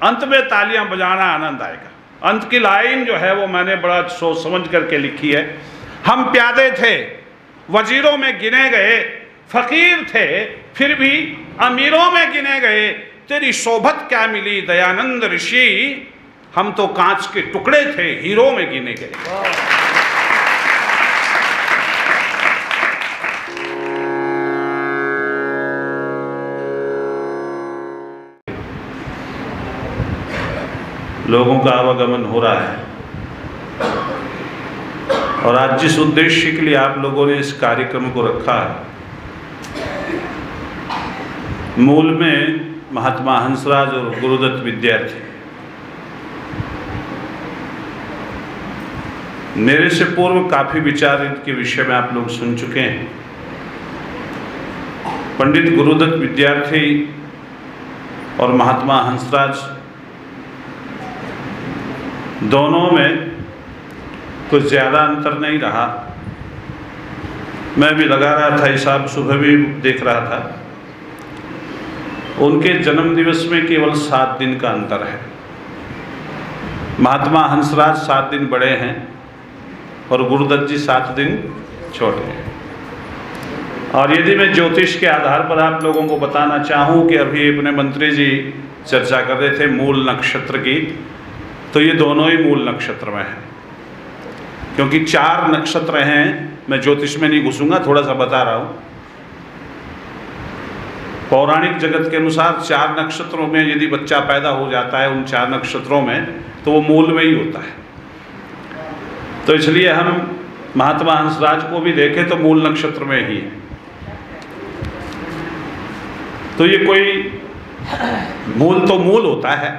अंत में तालियां बजाना आनंद आएगा। अंत की लाइन जो है वो मैंने बड़ा सोच समझ करके लिखी है। हम प्यादे थे, वजीरों में गिने गए, फकीर थे फिर भी अमीरों में गिने गए, तेरी शोभत क्या मिली दयानंद ऋषि, हम तो कांच के टुकड़े थे, हीरो में गिने गए। लोगों का आवागमन हो रहा है और आज जिस उद्देश्य के लिए आप लोगों ने इस कार्यक्रम को रखा है, मूल में महात्मा हंसराज और गुरुदत्त विद्यार्थी, मेरे से पूर्व काफ़ी विचार इनके विषय में आप लोग सुन चुके हैं। पंडित गुरुदत्त विद्यार्थी और महात्मा हंसराज दोनों में कुछ ज़्यादा अंतर नहीं रहा। मैं भी लगा रहा था हिसाब, सुबह भी देख रहा था। उनके जन्म दिवस में केवल 7 दिन का अंतर है। महात्मा हंसराज 7 दिन बड़े हैं और गुरुदत्त जी 7 दिन छोटे हैं। और यदि मैं ज्योतिष के आधार पर आप लोगों को बताना चाहूँ कि अभी अपने मंत्री जी चर्चा कर रहे थे मूल नक्षत्र की, तो ये दोनों ही मूल नक्षत्र में हैं, क्योंकि 4 नक्षत्र हैं। मैं ज्योतिष में नहीं घुसूंगा, थोड़ा सा बता रहा हूँ। पौराणिक जगत के अनुसार 4 नक्षत्रों में यदि बच्चा पैदा हो जाता है, उन 4 नक्षत्रों में, तो वो मूल में ही होता है। तो इसलिए हम महात्मा हंसराज को भी देखें तो मूल नक्षत्र में ही है। तो ये कोई मूल तो मूल होता है,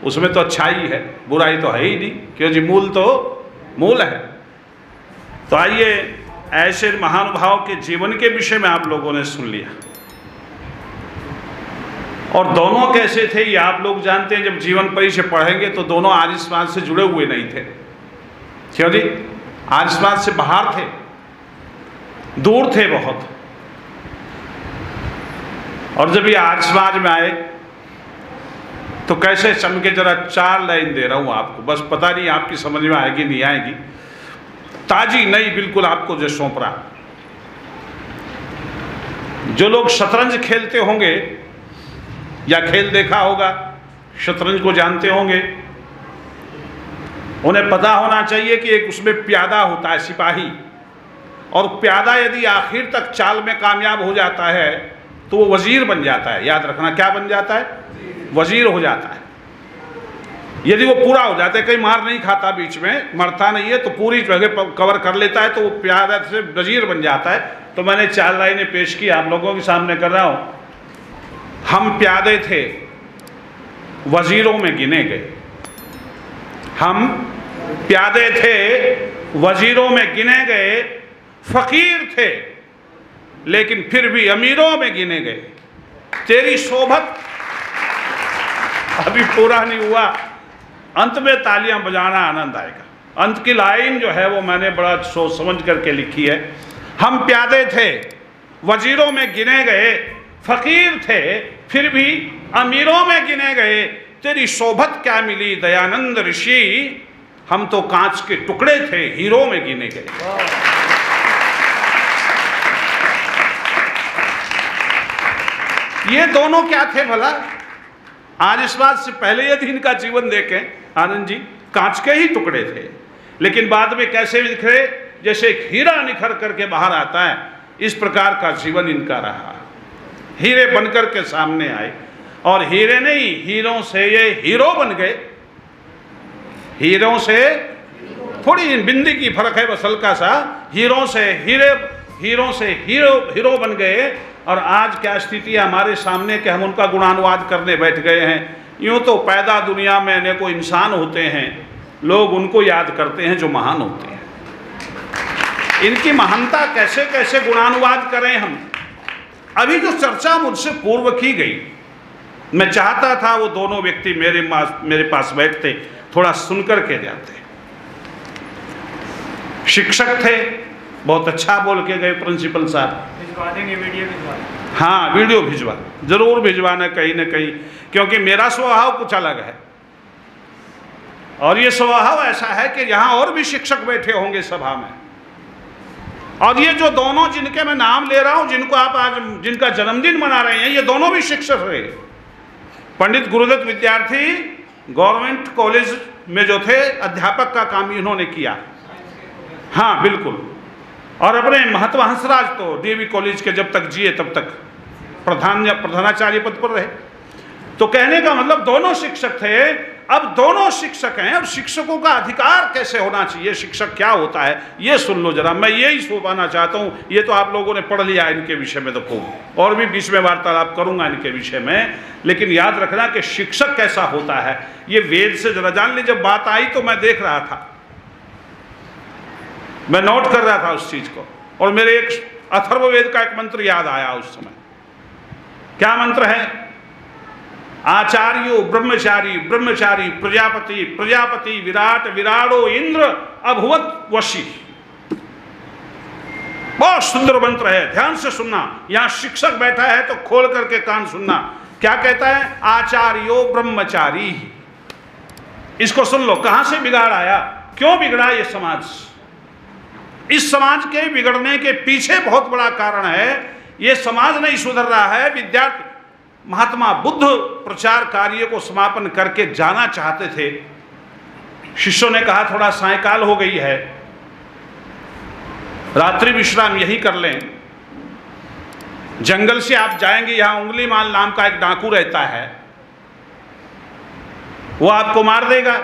उसमें तो अच्छाई है, बुराई तो है ही नहीं, क्यों जी, मूल तो मूल है। तो आइए, ऐसे महानुभाव के जीवन के विषय में आप लोगों ने सुन लिया। और दोनों कैसे थे ये आप लोग जानते हैं। जब जीवन परिचय पढ़ेंगे तो दोनों आर्य समाज से जुड़े हुए नहीं थे, क्यों जी, आर्य समाज से बाहर थे, दूर थे बहुत। और जब ये आर्य समाज में आए तो कैसे चमके, जरा 4 लाइन दे रहा हूं आपको, बस पता नहीं आपकी समझ में आएगी नहीं आएगी, ताजी नई बिल्कुल आपको जो सौंप रहा। जो लोग शतरंज खेलते होंगे या खेल देखा होगा, शतरंज को जानते होंगे, उन्हें पता होना चाहिए कि एक उसमें प्यादा होता है, सिपाही, और प्यादा यदि आखिर तक चाल में कामयाब हो जाता है तो वो वजीर बन जाता है। याद रखना, क्या बन जाता है? वजीर हो जाता है। यदि वो पूरा हो जाता है, कहीं मार नहीं खाता, बीच में मरता नहीं है, तो पूरी जगह कवर कर लेता है, तो वो प्यादा से वजीर बन जाता है। तो मैंने 4 लाइनें पेश की, आप लोगों के सामने कर रहा हूं। हम प्यादे थे, वजीरों में गिने गए। हम प्यादे थे, वजीरों में गिने गए, फकीर थे लेकिन फिर भी अमीरों में गिने गए, तेरी शोभत, अभी पूरा नहीं हुआ, अंत में तालियां बजाना आनंद आएगा। अंत की लाइन जो है वो मैंने बड़ा सोच समझ करके लिखी है। हम प्यादे थे, वजीरों में गिने गए, फकीर थे फिर भी अमीरों में गिने गए, तेरी शोभत क्या मिली दयानंद ऋषि, हम तो कांच के टुकड़े थे, हीरो में गिने गए। ये दोनों क्या थे भला? आज इस बात से पहले यदि इनका जीवन देखें, आनंद जी कांच के ही टुकड़े थे, लेकिन बाद में कैसे निखरे, जैसे एक हीरा निखर करके बाहर आता है, इस प्रकार का जीवन इनका रहा। हीरे बनकर के सामने आए, और हीरे नहीं, हीरों से ये हीरो बन गए। हीरों से थोड़ी बिंदी की फर्क है, बस हल्का सा। हीरों से हीरे, हीरों से हीरो बन गए। और आज क्या स्थिति है हमारे सामने कि हम उनका गुणानुवाद करने बैठ गए हैं। यूँ तो पैदा दुनिया में अनेकों इंसान होते हैं, लोग उनको याद करते हैं जो महान होते हैं। इनकी महानता कैसे कैसे गुणानुवाद करें हम। अभी जो चर्चा मुझसे पूर्व की गई, मैं चाहता था वो दोनों व्यक्ति मेरे पास बैठते, थोड़ा सुनकर के जाते। शिक्षक थे, बहुत अच्छा बोल के गए प्रिंसिपल साहब। हाँ, वीडियो भिजवा, जरूर भिजवाना कहीं ना कहीं, क्योंकि मेरा स्वभाव कुछ अलग है और ये स्वभाव ऐसा है कि यहाँ और भी शिक्षक बैठे होंगे सभा में, और ये जो दोनों जिनके मैं नाम ले रहा हूँ, जिनको आप आज जिनका जन्मदिन मना रहे हैं, ये दोनों भी शिक्षक रहे। पंडित गुरुदत्त विद्यार्थी गवर्नमेंट कॉलेज में जो थे, अध्यापक का काम इन्होंने किया, हाँ बिल्कुल। और अपने महात्मा हंसराज तो डीएवी कॉलेज के जब तक जिए तब तक प्रधानाचार्य पद पर रहे। तो कहने का मतलब दोनों शिक्षक थे, अब दोनों शिक्षक हैं, और शिक्षकों का अधिकार कैसे होना चाहिए, शिक्षक क्या होता है, ये सुन लो जरा। मैं यही सोपाना चाहता हूँ, ये तो आप लोगों ने पढ़ लिया इनके विषय में तो खूब, और भी बीच में वार्तालाप करूंगा इनके विषय में, लेकिन याद रखना कि शिक्षक कैसा होता है ये वेद से जरा जान ली। जब बात आई तो मैं देख रहा था, मैं नोट कर रहा था उस चीज को, और मेरे एक अथर्ववेद का एक मंत्र याद आया उस समय। क्या मंत्र है? आचार्यो ब्रह्मचारी ब्रह्मचारी प्रजापति प्रजापति विराट विराड़ो इंद्र अभुवत वशी। बहुत सुंदर मंत्र है, ध्यान से सुनना। यहां शिक्षक बैठा है तो खोल करके कान सुनना। क्या कहता है? आचार्यो ब्रह्मचारी। इसको सुन लो, कहां से बिगाड़ आया, क्यों बिगड़ा ये समाज। इस समाज के बिगड़ने के पीछे बहुत बड़ा कारण है, ये समाज नहीं सुधर रहा है। विद्यार्थी महात्मा बुद्ध प्रचार कार्य को समापन करके जाना चाहते थे, शिष्यों ने कहा थोड़ा सायंकाल हो गई है, रात्रि विश्राम यही कर लें। जंगल से आप जाएंगे, यहां उंगलीमाल नाम का एक डाकू रहता है, वो आपको मार देगा।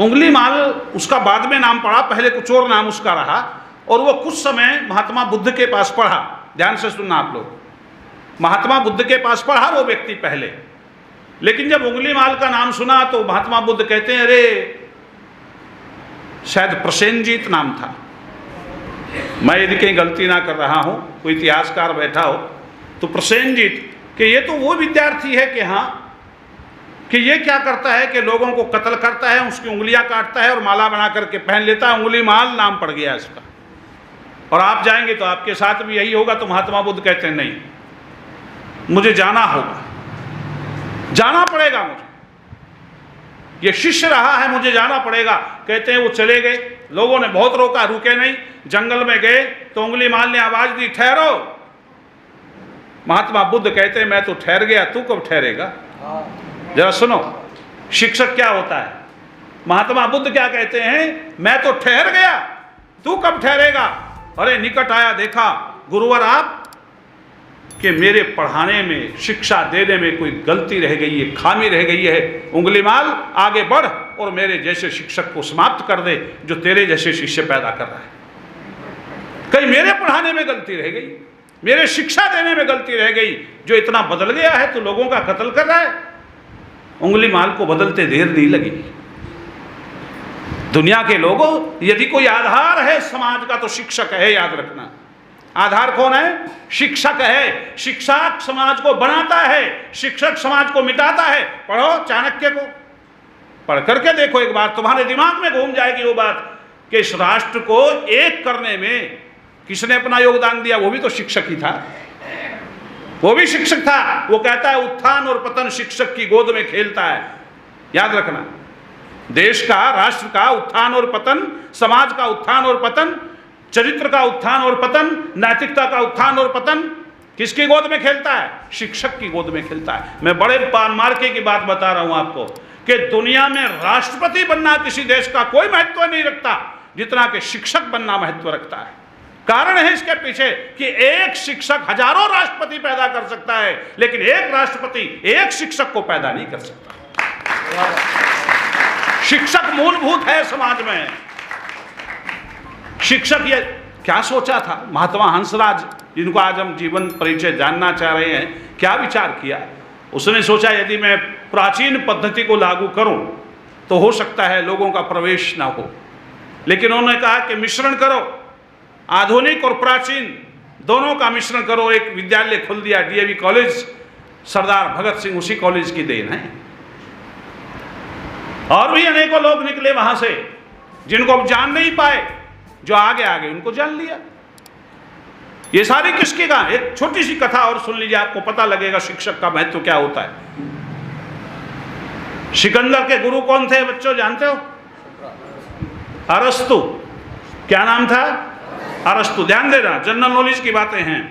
उंगलीमाल उसका बाद में नाम पड़ा, पहले कुछ और नाम उसका रहा, और वो कुछ समय महात्मा बुद्ध के पास पढ़ा। ध्यान से सुनना आप लोग, महात्मा बुद्ध के पास पढ़ा वो व्यक्ति पहले, लेकिन जब उंगलीमाल का नाम सुना तो महात्मा बुद्ध कहते हैं, अरे शायद प्रसेनजीत नाम था, मैं यदि कहीं गलती ना कर रहा हूं, कोई इतिहासकार बैठा हो तो प्रसेनजीत, कि ये तो वो विद्यार्थी है कि हाँ, कि ये क्या करता है कि लोगों को कत्ल करता है, उसकी उंगलियां काटता है और माला बना करके पहन लेता है, उंगलीमाल नाम पड़ गया इसका, और आप जाएंगे तो आपके साथ भी यही होगा। तो महात्मा बुद्ध कहते हैं नहीं, मुझे जाना होगा, जाना पड़ेगा मुझे, ये शिष्य रहा है, मुझे जाना पड़ेगा। कहते हैं वो चले गए, लोगों ने बहुत रोका, रुके नहीं, जंगल में गए तो उंगलीमाल ने आवाज दी, ठहरो। महात्मा बुद्ध कहते हैं मैं तो ठहर गया, तू कब ठहरेगा। जरा सुनो शिक्षक क्या होता है। महात्मा बुद्ध क्या कहते हैं, मैं तो ठहर गया, तू कब ठहरेगा। अरे निकट आया, देखा गुरुवर आप कि मेरे पढ़ाने में, शिक्षा देने में कोई गलती रह गई है, खामी रह गई है, उंगलीमाल आगे बढ़ और मेरे जैसे शिक्षक को समाप्त कर दे जो तेरे जैसे शिष्य पैदा कर रहा है। कहीं मेरे पढ़ाने में गलती रह गई, मेरे शिक्षा देने में गलती रह गई, जो इतना बदल गया है तो लोगों का कत्ल कर रहा है। उंगलीमाल को बदलते देर नहीं लगी। दुनिया के लोगों, यदि कोई आधार है समाज का तो शिक्षक है, याद रखना। आधार कौन है? शिक्षक है। शिक्षक समाज को बनाता है, शिक्षक समाज को मिटाता है। पढ़ो चाणक्य को, पढ़ करके देखो एक बार, तुम्हारे दिमाग में घूम जाएगी वो बात कि इस राष्ट्र को एक करने में किसने अपना योगदान दिया। वो भी तो शिक्षक ही था, वो भी शिक्षक था। वो कहता है उत्थान और पतन शिक्षक की गोद में खेलता है। याद रखना, देश का, राष्ट्र का उत्थान और पतन, समाज का उत्थान और पतन, चरित्र का उत्थान और पतन, नैतिकता का उत्थान और पतन किसकी गोद में खेलता है? शिक्षक की गोद में खेलता है। मैं बड़े मार्के की बात बता रहा हूं आपको कि दुनिया में राष्ट्रपति बनना किसी देश का कोई महत्व नहीं रखता जितना कि शिक्षक बनना महत्व रखता है। कारण है इसके पीछे कि एक शिक्षक हजारों राष्ट्रपति पैदा कर सकता है, लेकिन एक राष्ट्रपति एक शिक्षक को पैदा नहीं कर सकता। शिक्षक मूलभूत है समाज में। शिक्षक ये क्या सोचा था महात्मा हंसराज, जिनको आज हम जीवन परिचय जानना चाह रहे हैं, क्या विचार किया? उसने सोचा यदि मैं प्राचीन पद्धति को लागू करूं तो हो सकता है लोगों का प्रवेश ना हो, लेकिन उन्होंने कहा कि मिश्रण करो, आधुनिक और प्राचीन दोनों का मिश्रण करो। एक विद्यालय खोल दिया, डीएवी कॉलेज, सरदार भगत सिंह उसी कॉलेज की देन है। और भी अनेकों लोग निकले वहां से जिनको अब जान नहीं पाए, जो आगे आगे उनको जान लिया। ये सारी किसकी कहानी? एक छोटी सी कथा और सुन लीजिए, आपको पता लगेगा शिक्षक का महत्व क्या होता है। सिकंदर के गुरु कौन थे बच्चों, जानते हो? अरस्तु। क्या नाम था? अरस्तु। ध्यान देना, जनरल नॉलेज की बातें हैं।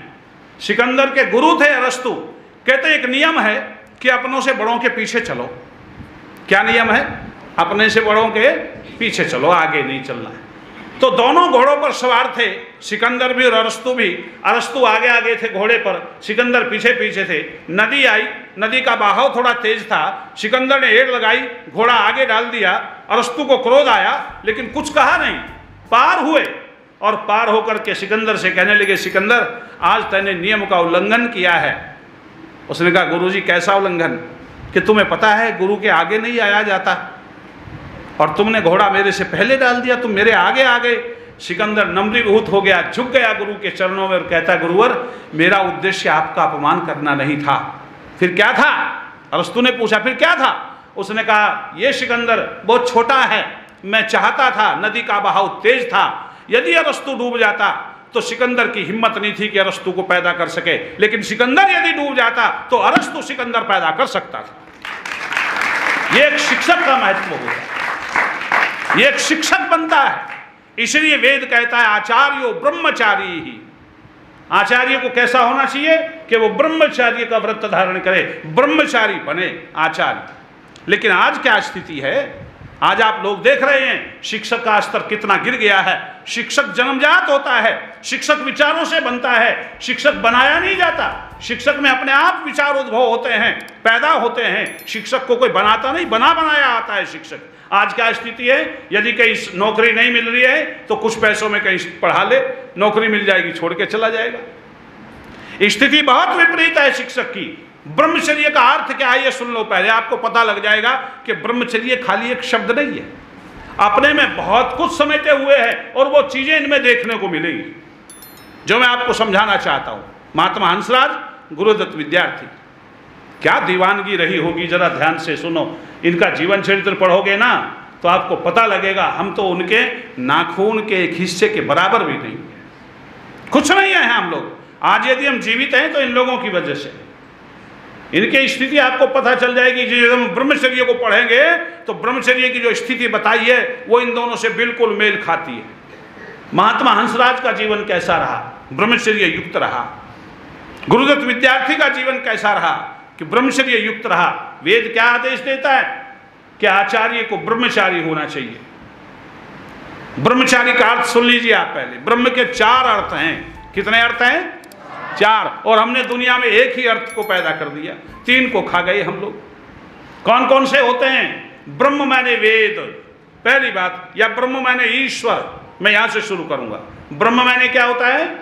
सिकंदर के गुरु थे अरस्तु। कहते एक नियम है कि अपनों से बड़ों के पीछे चलो। क्या नियम है? अपने से बड़ों के पीछे चलो, आगे नहीं चलना है। तो दोनों घोड़ों पर सवार थे, सिकंदर भी और अरस्तु भी। अरस्तु आगे आगे थे घोड़े पर, सिकंदर पीछे पीछे थे। नदी आई, नदी का बहाव थोड़ा तेज था, सिकंदर ने एड़ लगाई, घोड़ा आगे डाल दिया। अरस्तु को क्रोध आया लेकिन कुछ कहा नहीं। पार हुए और पार होकर के सिकंदर से कहने लगे, सिकंदर आज तूने नियम का उल्लंघन किया है। उसने कहा, गुरुजी कैसा उल्लंघन? कि तुम्हें पता है गुरु के आगे नहीं आया जाता और तुमने घोड़ा मेरे से पहले डाल दिया, तुम मेरे आगे आ गए। सिकंदर नम्रीभूत हो गया, झुक गया गुरु के चरणों में और कहता, गुरुवर मेरा उद्देश्य आपका अपमान करना नहीं था। फिर क्या था? अरस्तु ने पूछा, फिर क्या था? उसने कहा, ये सिकंदर बहुत छोटा है, मैं चाहता था, नदी का बहाव तेज था, यदि अरस्तु डूब जाता तो सिकंदर की हिम्मत नहीं थी कि अरस्तु को पैदा कर सके, लेकिन सिकंदर यदि डूब जाता तो अरस्तु सिकंदर पैदा कर सकता था। ये एक शिक्षक का महत्व होता है, ये एक शिक्षक बनता है। इसलिए वेद कहता है आचार्यो ब्रह्मचारी ही। आचार्य को कैसा होना चाहिए कि वो ब्रह्मचार्य का व्रत धारण करे, ब्रह्मचारी बने आचार्य। लेकिन आज क्या स्थिति है? आज आप लोग देख रहे हैं शिक्षक का स्तर कितना गिर गया है। शिक्षक जन्मजात होता है, शिक्षक विचारों से बनता है, शिक्षक बनाया नहीं जाता। शिक्षक में अपने आप विचार उद्भव होते हैं, पैदा होते हैं। शिक्षक को कोई बनाता नहीं, बना बनाया आता है शिक्षक। आज क्या स्थिति है? यदि कहीं नौकरी नहीं मिल रही है तो कुछ पैसों में कहीं पढ़ा ले, नौकरी मिल जाएगी, छोड़ के चला जाएगा। स्थिति बहुत विपरीत है शिक्षक की। ब्रह्मचर्य का अर्थ क्या है ये सुन लो पहले, आपको पता लग जाएगा कि ब्रह्मचर्य खाली एक शब्द नहीं है, अपने में बहुत कुछ समेटे हुए है और वो चीजें इनमें देखने को मिलेंगी जो मैं आपको समझाना चाहता हूं। महात्मा हंसराज, गुरुदत्त विद्यार्थी, क्या दीवानगी रही होगी, जरा ध्यान से सुनो। इनका जीवन चरित्र पढ़ोगे ना तो आपको पता लगेगा हम तो उनके नाखून के एक हिस्से के बराबर भी नहीं, कुछ नहीं है हम लोग। आज यदि हम जीवित हैं तो इन लोगों की वजह से। इनकी स्थिति आपको पता चल जाएगी। जब हम ब्रह्मचर्य को पढ़ेंगे तो ब्रह्मचर्य की जो स्थिति बताई है वो इन दोनों से बिल्कुल मेल खाती है। महात्मा हंसराज का जीवन कैसा रहा? ब्रह्मचर्य युक्त रहा। गुरुदत्त विद्यार्थी का जीवन कैसा रहा? कि ब्रह्मचर्य युक्त रहा। वेद क्या आदेश देता है कि आचार्य को ब्रह्मचारी होना चाहिए। ब्रह्मचारी का अर्थ सुन लीजिए आप पहले। ब्रह्म के 4 अर्थ हैं। कितने अर्थ हैं? 4। और हमने दुनिया में एक ही अर्थ को पैदा कर दिया, 3 को खा गए हम लोग। कौन कौन से होते हैं? ब्रह्म माने वेद, पहली बात, या ब्रह्म माने ईश्वर। मैं यहां से शुरू करूंगा। ब्रह्म माने क्या होता है?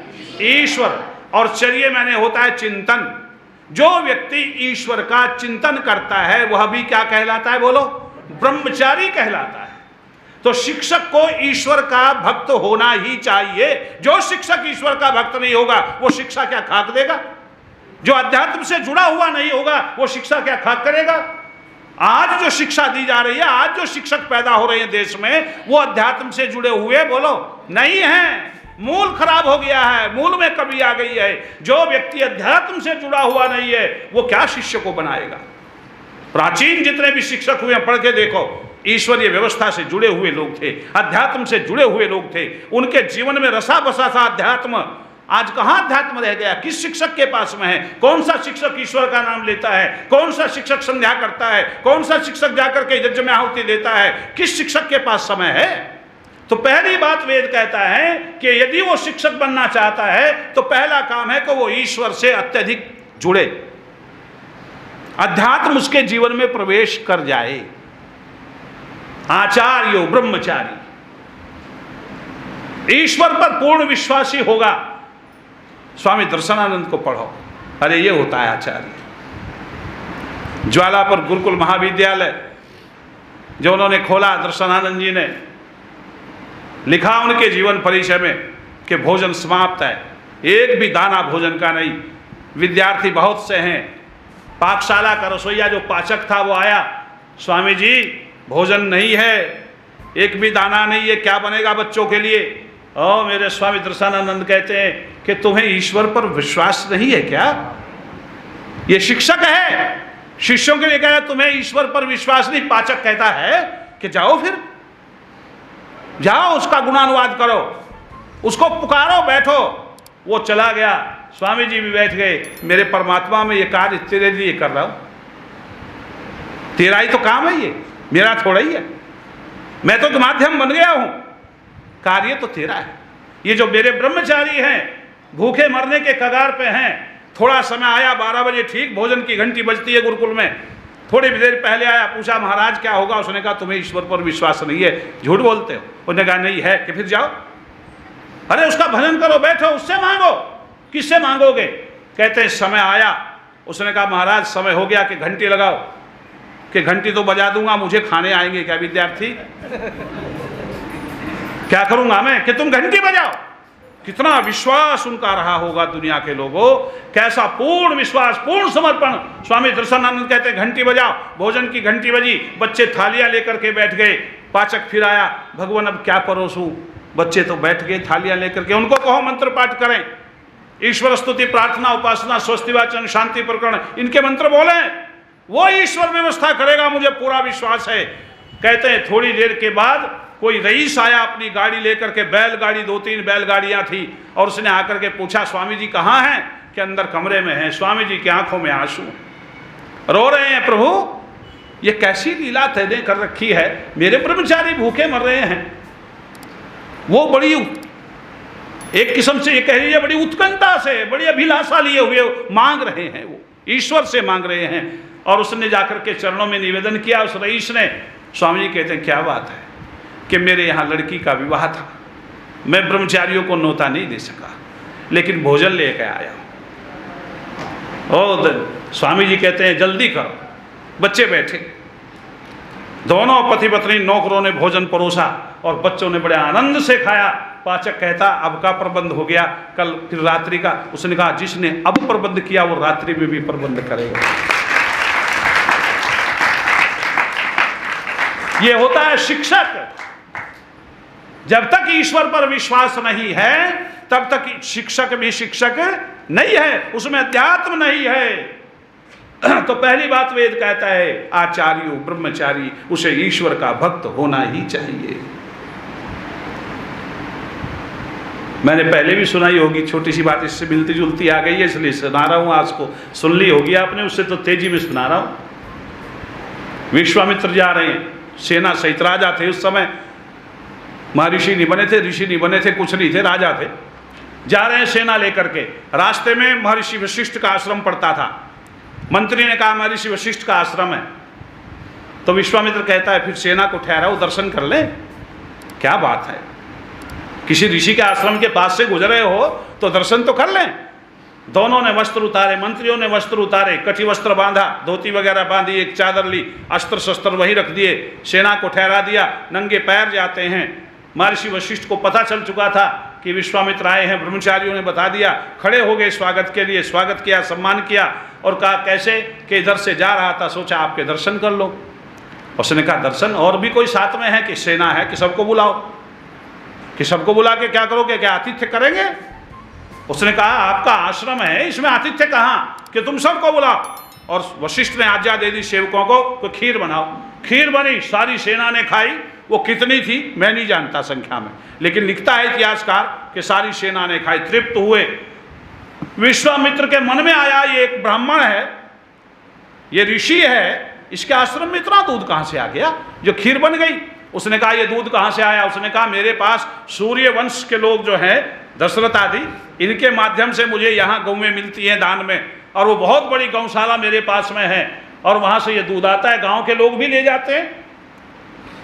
ईश्वर। और चर्य माने होता है चिंतन। जो व्यक्ति ईश्वर का चिंतन करता है वह भी क्या कहलाता है? बोलो, ब्रह्मचारी कहलाता है। तो शिक्षक को ईश्वर का भक्त होना ही चाहिए। जो शिक्षक ईश्वर का भक्त नहीं होगा वो शिक्षा क्या खाक देगा? जो अध्यात्म से जुड़ा हुआ नहीं होगा वो शिक्षा क्या खाक करेगा? आज जो शिक्षा दी जा रही है, आज जो शिक्षक पैदा हो रहे हैं देश में, वो अध्यात्म से जुड़े हुए बोलो नहीं है। मूल खराब हो गया है, मूल में कमी आ गई है। जो व्यक्ति अध्यात्म से जुड़ा हुआ नहीं है वो क्या शिष्य को बनाएगा? प्राचीन जितने भी शिक्षक हुए पढ़ के देखो, ईश्वरीय व्यवस्था से जुड़े हुए लोग थे, अध्यात्म से जुड़े हुए लोग थे, उनके जीवन में रसा बसा था अध्यात्म। आज कहां अध्यात्म रह गया? किस शिक्षक के पास में है? कौन सा शिक्षक ईश्वर का नाम लेता है? कौन सा शिक्षक संध्या करता है? कौन सा शिक्षक जाकर के यज्ञ में आहुति देता है? किस शिक्षक के पास समय है? तो पहली बात वेद कहता है कि यदि वो शिक्षक बनना चाहता है तो पहला काम है कि वो ईश्वर से अत्यधिक जुड़े, अध्यात्म उसके जीवन में प्रवेश कर जाए। आचार्यो ब्रह्मचारी, ईश्वर पर पूर्ण विश्वासी होगा। स्वामी दर्शनानंद को पढ़ो, अरे ये होता है आचार्य। ज्वालापुर गुरुकुल महाविद्यालय जो उन्होंने खोला, दर्शनानंद जी ने लिखा उनके जीवन परिचय में कि भोजन समाप्त है, एक भी दाना भोजन का नहीं। विद्यार्थी बहुत से हैं। पाकशाला का रसोईया जो पाचक था वो आया, स्वामी जी भोजन नहीं है, एक भी दाना नहीं है, क्या बनेगा बच्चों के लिए? और मेरे स्वामी दर्शनानंद कहते हैं कि तुम्हें ईश्वर पर विश्वास नहीं है क्या? ये शिक्षक है, शिष्यों के लिए कह रहा है तुम्हें ईश्वर पर विश्वास नहीं। पाचक कहता है कि जाओ, फिर जाओ, उसका गुणानुवाद करो, उसको पुकारो, बैठो। वो चला गया, स्वामी जी भी बैठ गए। मेरे परमात्मा में ये कार्य तेरे लिए कर रहा हूं, तेरा ही तो काम है, ये मेरा थोड़ा ही है, मैं तो माध्यम बन गया हूं, कार्य तो तेरा है। ये जो मेरे ब्रह्मचारी हैं, भूखे मरने के कगार पे हैं, थोड़ा समय आया 12 बजे ठीक, भोजन की घंटी बजती है गुरुकुल में, थोड़ी देर पहले आया, पूछा महाराज क्या होगा? उसने कहा तुम्हें ईश्वर पर विश्वास नहीं है, झूठ बोलते हो। उसने कहा नहीं है। कि फिर जाओ, अरे उसका भजन करो, बैठो, उससे मांगो। किससे मांगोगे? कहते हैं समय आया। उसने कहा महाराज समय हो गया कि घंटी लगाओ। कि घंटी तो बजा दूंगा, मुझे खाने आएंगे क्या विद्यार्थी? क्या करूंगा मैं? कि तुम घंटी बजाओ। कितना विश्वास उनका रहा होगा दुनिया के लोगों, कैसा पूर्ण विश्वास, पूर्ण समर्पण। स्वामी दर्शनानंद कहते हैं घंटी बजाओ। भोजन की घंटी बजी, बच्चे थालियां लेकर के बैठ गए। पाचक फिर आया, भगवान अब क्या परोसूं? बच्चे तो बैठ गए थालियां लेकर के, उनको कहो मंत्र पाठ करें, ईश्वर स्तुति, प्रार्थना, उपासना, स्वस्तिवाचन, शांति प्रकरण, इनके मंत्र बोले, वो ईश्वर व्यवस्था करेगा, मुझे पूरा विश्वास है। कहते हैं थोड़ी देर के बाद कोई रईस आया अपनी गाड़ी लेकर के, बैलगाड़ी, 2-3 बैलगाड़ियां थी, और उसने आकर के पूछा स्वामी जी कहाँ हैं? कि अंदर कमरे में हैं। स्वामी जी की आंखों में आंसू, रो रहे हैं, प्रभु ये कैसी लीला तैने कर रखी है, मेरे ब्रह्मचारी भूखे मर रहे हैं। वो बड़ी एक किस्म से ये कह रही है, बड़ी उत्कंठा से, बड़ी अभिलाषा लिए हुए मांग रहे हैं, वो ईश्वर से मांग रहे हैं। और उसने जाकर के चरणों में निवेदन किया उस रईस ने। स्वामी जी कहते हैं क्या बात है? कि मेरे यहाँ लड़की का विवाह था, मैं ब्रह्मचारियों को न्योता नहीं दे सका, लेकिन भोजन लेकर आया हूँ। और स्वामी जी कहते हैं जल्दी करो। बच्चे बैठे, दोनों पति पत्नी नौकरों ने भोजन परोसा और बच्चों ने बड़े आनंद से खाया। पाचक कहता अब का प्रबंध हो गया, कल फिर रात्रि का। उसने कहा जिसने अब प्रबंध किया वो रात्रि में भी प्रबंध करेगा। ये होता है शिक्षक। जब तक ईश्वर पर विश्वास नहीं है तब तक शिक्षक भी शिक्षक नहीं है, उसमें अध्यात्म नहीं है। तो पहली बात वेद कहता है आचार्य ब्रह्मचारी, उसे ईश्वर का भक्त होना ही चाहिए। मैंने पहले भी सुनाई होगी, छोटी सी बात इससे मिलती जुलती आ गई है इसलिए सुना रहा हूं, आज को सुन ली होगी आपने, उससे तो तेजी में सुना रहा हूं। विश्वामित्र जा रहे हैं, सेना सहित राजा थे उस समय, महर्षि नहीं बने थे, ऋषि नहीं बने थे, कुछ नहीं थे, राजा थे। जा रहे हैं सेना लेकर के, रास्ते में महर्षि वशिष्ठ का आश्रम पड़ता था। मंत्री ने कहा महर्षि वशिष्ठ का आश्रम है, तो विश्वामित्र कहता है फिर सेना को ठहराओ, दर्शन कर ले। क्या बात है, किसी ऋषि के आश्रम के पास से गुजरे हो तो दर्शन तो कर लें। दोनों ने वस्त्र उतारे, मंत्रियों ने वस्त्र उतारे, कटी वस्त्र बांधा, धोती वगैरह बांधी, एक चादर ली, अस्त्र शस्त्र वहीं रख दिए, सेना को ठहरा दिया, नंगे पैर जाते हैं। महर्षि वशिष्ठ को पता चल चुका था कि विश्वामित्र आए हैं, ब्रह्मचारियों ने बता दिया, खड़े हो गए स्वागत के लिए, स्वागत किया, सम्मान किया और कहा कैसे कि इधर से जा रहा था, सोचा आपके दर्शन कर लो। उसने कहा दर्शन, और भी कोई साथ में है कि सेना है कि सबको बुलाओ? कि सबको बुला के क्या करोगे, क्या आतिथ्य करेंगे? उसने कहा आपका आश्रम है, इसमें आतिथ्य कहाँ, कि तुम सबको बुलाओ। और वशिष्ठ ने आज्ञा दे दी सेवकों को खीर बनाओ। खीर बनी, सारी सेना ने खाई। वो कितनी थी मैं नहीं जानता संख्या में, लेकिन लिखता है इतिहासकार कि सारी सेना ने खाई, तृप्त हुए। विश्वामित्र के मन में आया ये एक ब्राह्मण है, ये ऋषि है, इसके आश्रम में इतना दूध कहाँ से आ गया जो खीर बन गई। उसने कहा ये दूध कहाँ से आया? उसने कहा मेरे पास सूर्य वंश के लोग जो हैं, दशरथ आदि, इनके माध्यम से मुझे यहाँ गौएं मिलती हैं दान में, और वो बहुत बड़ी गौशाला मेरे पास में है और वहाँ से ये दूध आता है, गाँव के लोग भी ले जाते हैं।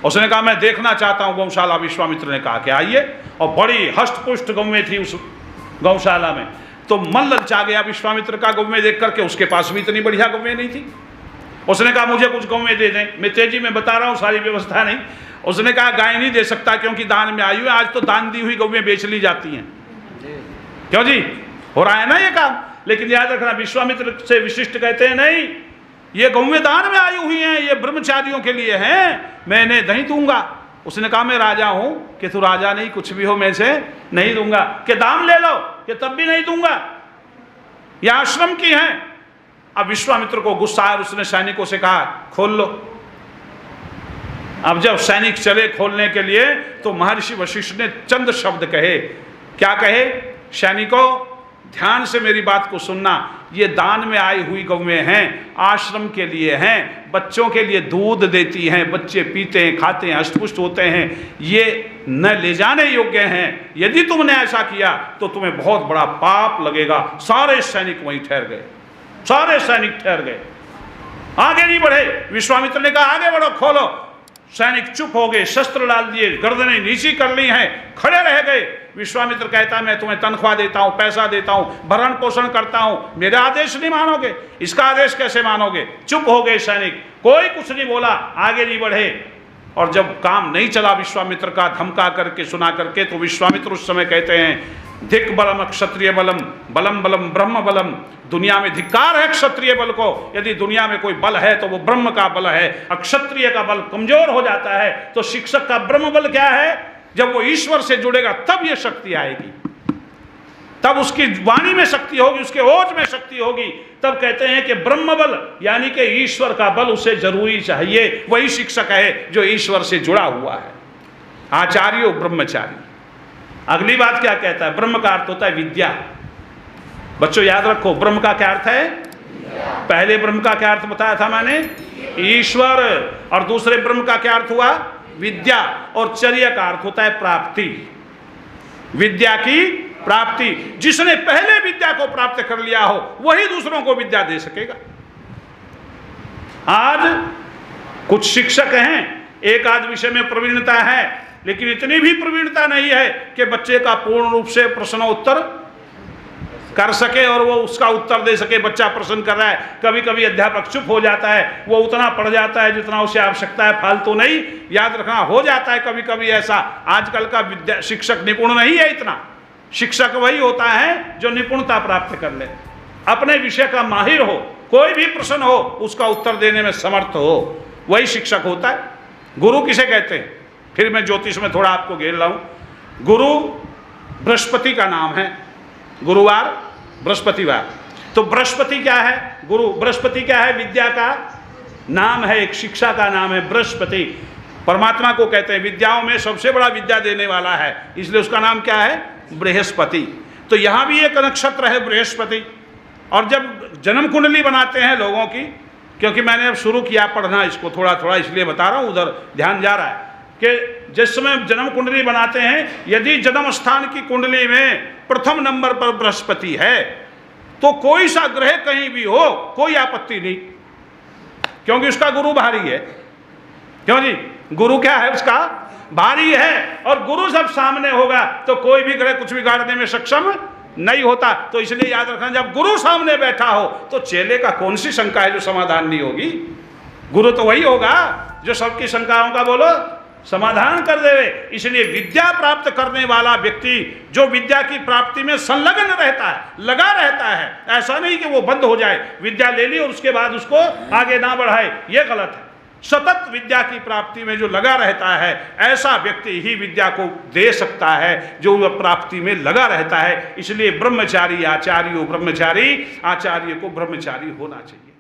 उसने कहा मैं देखना चाहता हूँ गौशाला। विश्वामित्र ने कहा कि आइए, और बड़ी हष्ट-पुष्ट गौएं थी उस गौशाला में। तो मन ललचा गया विश्वामित्र का गौएं देख करके, उसके पास भी इतनी बढ़िया गौएं नहीं थी। उसने कहा मुझे कुछ गौएं दे दें, मैं तेजी में बता रहा हूँ, सारी व्यवस्था नहीं। उसने कहा गाय नहीं दे सकता क्योंकि दान में आई हुई, आज तो दान दी हुई गौएं बेच ली जाती हैं। क्यों जी, हो रहा है ना ये काम। लेकिन याद रखना विश्वामित्र से विशिष्ट कहते हैं नहीं, ये गौएं दान में आई हुई हैं, ये ब्रह्मचारियों के लिए हैं, मैं इन्हें नहीं दूंगा। उसने कहा मैं राजा हूं। कि तू राजा नहीं, कुछ भी हो मैं से नहीं दूंगा। कि दाम ले लो। कि तब भी नहीं दूंगा, ये आश्रम की है। अब विश्वामित्र को गुस्सा आया, उसने सैनिकों से कहा खोल लो। अब जब सैनिक चले खोलने के लिए तो महर्षि वशिष्ठ ने चंद शब्द कहे। क्या कहे? सैनिकों ध्यान से मेरी बात को सुनना, ये दान में आई हुई गौएं हैं, आश्रम के लिए हैं, बच्चों के लिए दूध देती हैं, बच्चे पीते हैं, खाते हैं, हष्टपुष्ट होते हैं, ये न ले जाने योग्य हैं। यदि तुमने ऐसा किया तो तुम्हें बहुत बड़ा पाप लगेगा। सारे सैनिक वहीं ठहर गए, सारे सैनिक ठहर गए, आगे नहीं बढ़े। विश्वामित्र ने कहा आगे बढ़ो, खोलो। सैनिक चुप हो गए, शस्त्र डाल दिए, गर्दनें नीची कर ली हैं, खड़े रह गए। विश्वामित्र कहता है मैं तुम्हें तनख्वाह देता हूं, पैसा देता हूं, भरण पोषण करता हूं, मेरा आदेश नहीं मानोगे, इसका आदेश कैसे मानोगे? चुप हो गए सैनिक, कोई कुछ नहीं बोला, आगे नहीं बढ़े। और जब काम नहीं चला विश्वामित्र का धमका करके, सुना करके, तो विश्वामित्र उस समय कहते हैं धिक बलम क्षत्रिय बलम, बलम बलम ब्रह्म बलम। दुनिया में धिक्कार है क्षत्रिय बल को। यदि दुनिया में कोई बल है तो वो ब्रह्म का बल है। अक्षत्रिय का बल कमजोर हो जाता है। तो शिक्षक का ब्रह्म बल क्या है? जब वो ईश्वर से जुड़ेगा तब ये शक्ति आएगी, तब उसकी वाणी में शक्ति होगी, उसके ओज में शक्ति होगी। तब कहते हैं कि ब्रह्म बल यानी कि ईश्वर का बल उसे जरूरी चाहिए। वही शिक्षक है जो ईश्वर से जुड़ा हुआ है। आचार्यो ब्रह्मचारी। अगली बात क्या कहता है? ब्रह्म का अर्थ होता है विद्या। बच्चों याद रखो, ब्रह्म का क्या अर्थ है? पहले ब्रह्म का क्या अर्थ बताया था मैंने? ईश्वर। और दूसरे ब्रह्म का क्या अर्थ हुआ? विद्या। और चर्या का अर्थ होता है प्राप्ति, विद्या की प्राप्ति। जिसने पहले विद्या को प्राप्त कर लिया हो वही दूसरों को विद्या दे सकेगा। आज कुछ शिक्षक हैं, एक आध विषय में प्रवीणता है, लेकिन इतनी भी प्रवीणता नहीं है कि बच्चे का पूर्ण रूप से प्रश्नोत्तर कर सके और वो उसका उत्तर दे सके। बच्चा प्रश्न कर रहा है, कभी कभी अध्यापक चुप हो जाता है, वो उतना पढ़ जाता है जितना उसे आवश्यकता है, फालतू नहीं। याद रखना, हो जाता है कभी कभी ऐसा। आजकल का शिक्षक निपुण नहीं है इतना। शिक्षक वही होता है जो निपुणता प्राप्त कर ले, अपने विषय का माहिर हो, कोई भी प्रश्न हो उसका उत्तर देने में समर्थ हो, वही शिक्षक होता है। गुरु किसे कहते हैं? फिर मैं ज्योतिष में थोड़ा आपको घेर लाऊं। गुरु बृहस्पति का नाम है, गुरुवार बृहस्पतिवार। तो बृहस्पति क्या है? गुरु बृहस्पति क्या है? विद्या का नाम है, एक शिक्षा का नाम है बृहस्पति। परमात्मा को कहते हैं विद्याओं में सबसे बड़ा विद्या देने वाला है, इसलिए उसका नाम क्या है? बृहस्पति। तो यहाँ भी एक नक्षत्र है बृहस्पति। और जब जन्म कुंडली बनाते हैं लोगों की, क्योंकि मैंने अब शुरू किया पढ़ना इसको थोड़ा थोड़ा, इसलिए बता रहा हूँ, उधर ध्यान जा रहा है कि जिस समय जन्म कुंडली बनाते हैं, यदि जन्म स्थान की कुंडली में प्रथम नंबर पर बृहस्पति है तो कोई सा ग्रह कहीं भी हो कोई आपत्ति नहीं, क्योंकि उसका गुरु भारी है। क्यों जी? गुरु क्या है? उसका भारी है। और गुरु जब सामने होगा तो कोई भी ग्रह कुछ बिगाड़ने में सक्षम नहीं होता। तो इसलिए याद रखना, जब गुरु सामने बैठा हो तो चेले का कौन सी शंका है जो समाधान नहीं होगी? गुरु तो वही होगा जो सबकी शंकाओं का बोलो समाधान कर देवे। इसलिए विद्या प्राप्त करने वाला व्यक्ति जो विद्या की प्राप्ति में संलग्न रहता है, लगा रहता है, ऐसा नहीं कि वो बंद हो जाए, विद्या ले ली और उसके बाद उसको आगे ना बढ़ाए, ये गलत है। सतत विद्या की प्राप्ति में जो लगा रहता है, ऐसा व्यक्ति ही विद्या को दे सकता है जो प्राप्ति में लगा रहता है। इसलिए ब्रह्मचारी आचार्यो ब्रह्मचारी, आचार्य को ब्रह्मचारी होना चाहिए।